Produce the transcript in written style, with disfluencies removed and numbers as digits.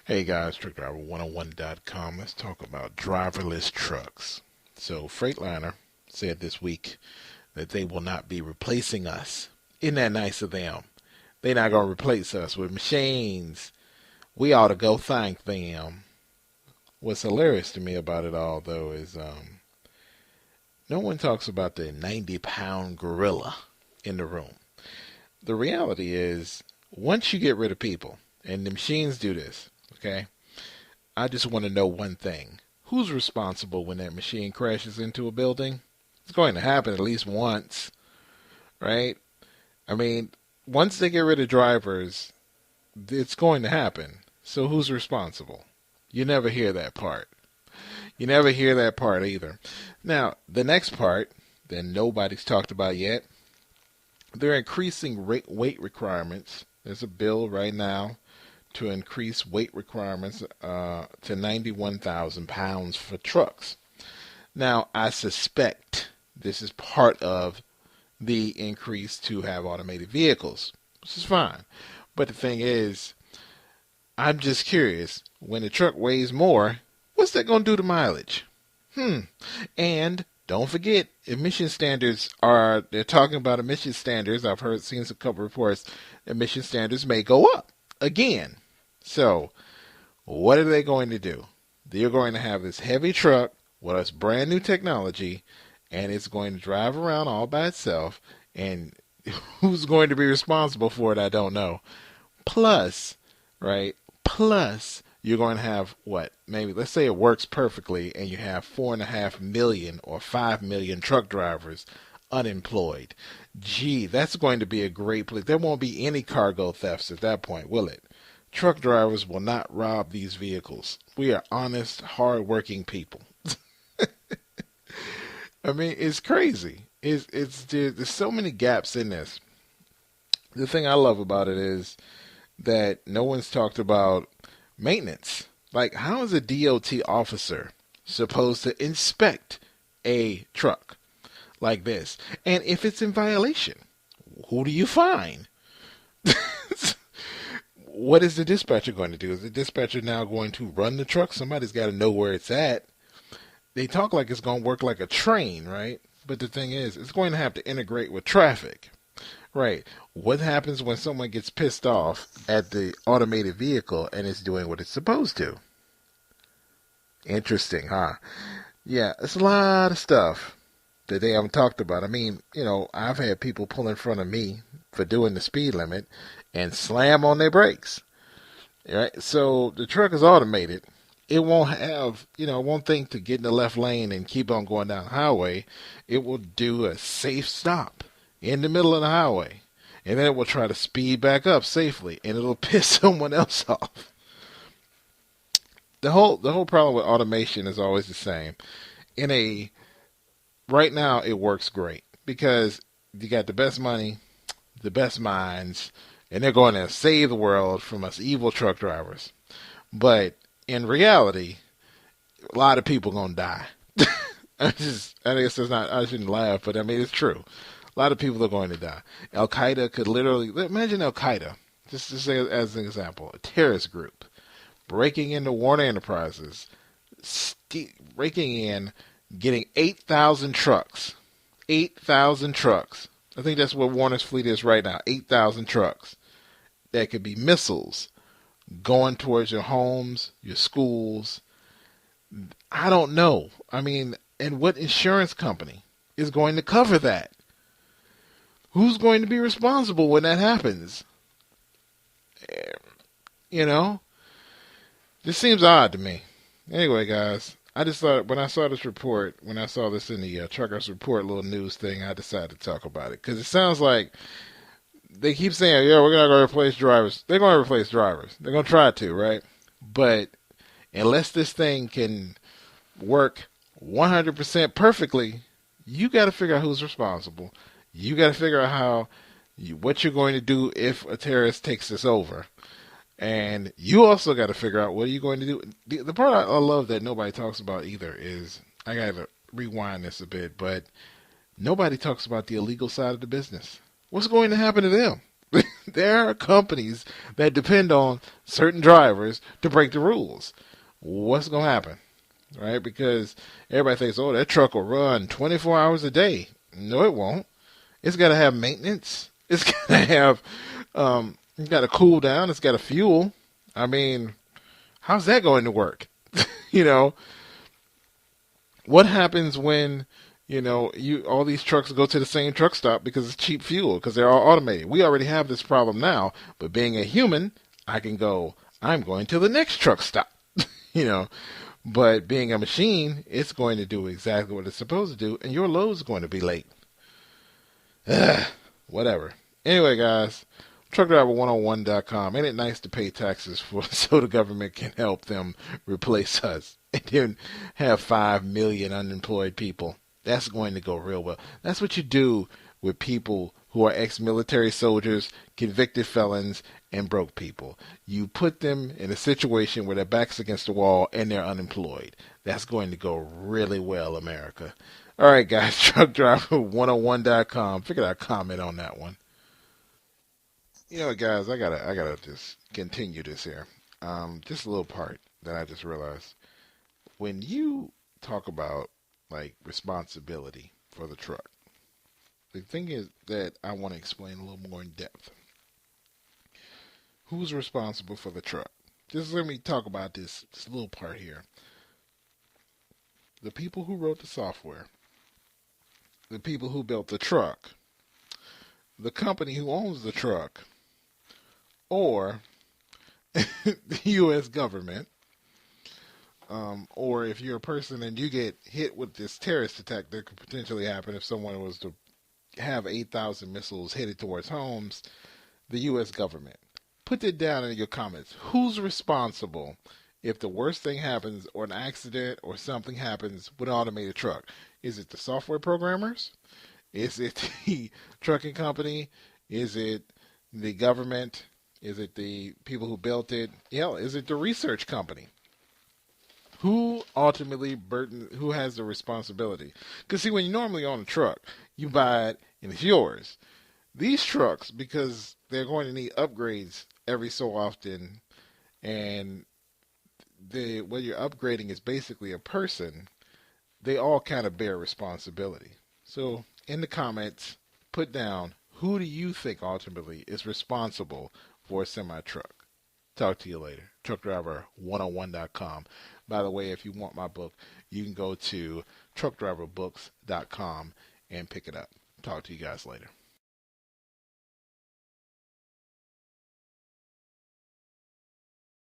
Hey guys, truckdriver101.com. Let's talk about driverless trucks. So, Freightliner said this week that they will not be replacing us. Isn't that nice of them? They're not going to replace us with machines. We ought to go thank them. What's hilarious to me about it all, though, is no one talks about the 90-pound gorilla in the room. The reality is, once you get rid of people, and the machines do this, okay? I just want to know one thing. Who's responsible when that machine crashes into a building? It's going to happen at least once, right? I mean, once they get rid of drivers, it's going to happen. So who's responsible? You never hear that part. You never hear that part either. Now, the next part that nobody's talked about yet, they're increasing weight requirements. There's a bill right now to increase weight requirements to 91,000 pounds for trucks. Now, I suspect this is part of the increase to have automated vehicles, which is fine. But the thing is, I'm just curious, when the truck weighs more, what's that going to do to mileage? And don't forget, emission standards they're talking about emission standards. I've seen a couple reports, emission standards may go up again. So, what are they going to do? They're going to have this heavy truck with this brand new technology, and it's going to drive around all by itself, and who's going to be responsible for it, I don't know. Plus, right, you're going to have what? Maybe, let's say it works perfectly, and you have 4.5 million or 5 million truck drivers unemployed. Gee, that's going to be a great place. There won't be any cargo thefts at that point, will it? Truck drivers will not rob these vehicles. We are honest, hard-working people. I mean, it's crazy. There's so many gaps in this. The thing I love about it is that no one's talked about maintenance. Like, how is a DOT officer supposed to inspect a truck like this? And if it's in violation, who do you fine? What is the dispatcher going to do? Is the dispatcher now going to run the truck? Somebody's got to know where it's at. They talk like it's going to work like a train, right? But the thing is, it's going to have to integrate with traffic. Right. What happens when someone gets pissed off at the automated vehicle and it's doing what it's supposed to? Interesting, huh? Yeah, it's a lot of stuff that they haven't talked about. I mean, I've had people pull in front of me for doing the speed limit and slam on their brakes. Right? So the truck is automated. It won't have, it won't think to get in the left lane and keep on going down the highway. It will do a safe stop in the middle of the highway. And then it will try to speed back up safely, and it'll piss someone else off. The whole problem with automation is always the same. Right now it works great because you got the best money, the best minds, and they're going to save the world from us evil truck drivers. But in reality, a lot of people are going to die. I guess I shouldn't laugh, but I mean, it's true. A lot of people are going to die. Al-Qaeda could literally, imagine Al-Qaeda, just to say as an example, a terrorist group, breaking into Warner Enterprises, breaking in, getting 8,000 trucks. 8,000 trucks. I think that's what Warner's fleet is right now, 8,000 trucks. That could be missiles going towards your homes, your schools. I don't know. I mean, and what insurance company is going to cover that? Who's going to be responsible when that happens? This seems odd to me. Anyway, guys, I just thought when I saw this report, when I saw this in the Truckers Report little news thing, I decided to talk about it. Because it sounds like they keep saying, yeah, we're not going to replace drivers. They're going to replace drivers. They're going to try to, right? But unless this thing can work 100% perfectly, you got to figure out who's responsible. You got to figure out what you're going to do if a terrorist takes this over. And you also got to figure out what are you going to do. The part I love that nobody talks about either is, I got to rewind this a bit, but nobody talks about the illegal side of the business. What's going to happen to them? There are companies that depend on certain drivers to break the rules. What's going to happen? Right? Because everybody thinks, oh, that truck will run 24 hours a day. No, it won't. It's got to have maintenance. It's got to have, it's got to cool down. It's got to fuel. I mean, how's that going to work? you know, what happens when, you all these trucks go to the same truck stop because it's cheap fuel because they're all automated. We already have this problem now, but being a human, I can go, I'm going to the next truck stop. you know, but being a machine, it's going to do exactly what it's supposed to do, and your load's going to be late. Whatever. Anyway, guys, truckdriver101.com. Ain't it nice to pay taxes so the government can help them replace us and then have 5 million unemployed people? That's going to go real well. That's what you do with people who are ex-military soldiers, convicted felons, and broke people. You put them in a situation where their back's against the wall and they're unemployed. That's going to go really well, America. All right, guys, truckdriver101.com. Figured I'd comment on that one. Guys, I gotta just continue this here. Just a little part that I just realized. When you talk about like responsibility for the truck, the thing is that I want to explain a little more in depth. Who's responsible for the truck? Just let me talk about this little part here. The people who wrote the software, the people who built the truck, the company who owns the truck, or the U.S. government, or if you're a person and you get hit with this terrorist attack that could potentially happen if someone was to have 8,000 missiles headed towards homes, the U.S. government. Put it down in your comments. Who's responsible if the worst thing happens or an accident or something happens with an automated truck? Is it the software programmers? Is it the trucking company? Is it the government? Is it the people who built it? Yeah, is it the research company? Who ultimately who has the responsibility? Because see, when you normally own a truck, you buy it and it's yours. These trucks, because they're going to need upgrades every so often, and what you're upgrading is basically a person, they all kind of bear responsibility. So in the comments, put down who do you think ultimately is responsible for a semi truck. Talk to you later. Truckdriver101.com. By the way, if you want my book, you can go to truckdriverbooks.com and pick it up. Talk to you guys later.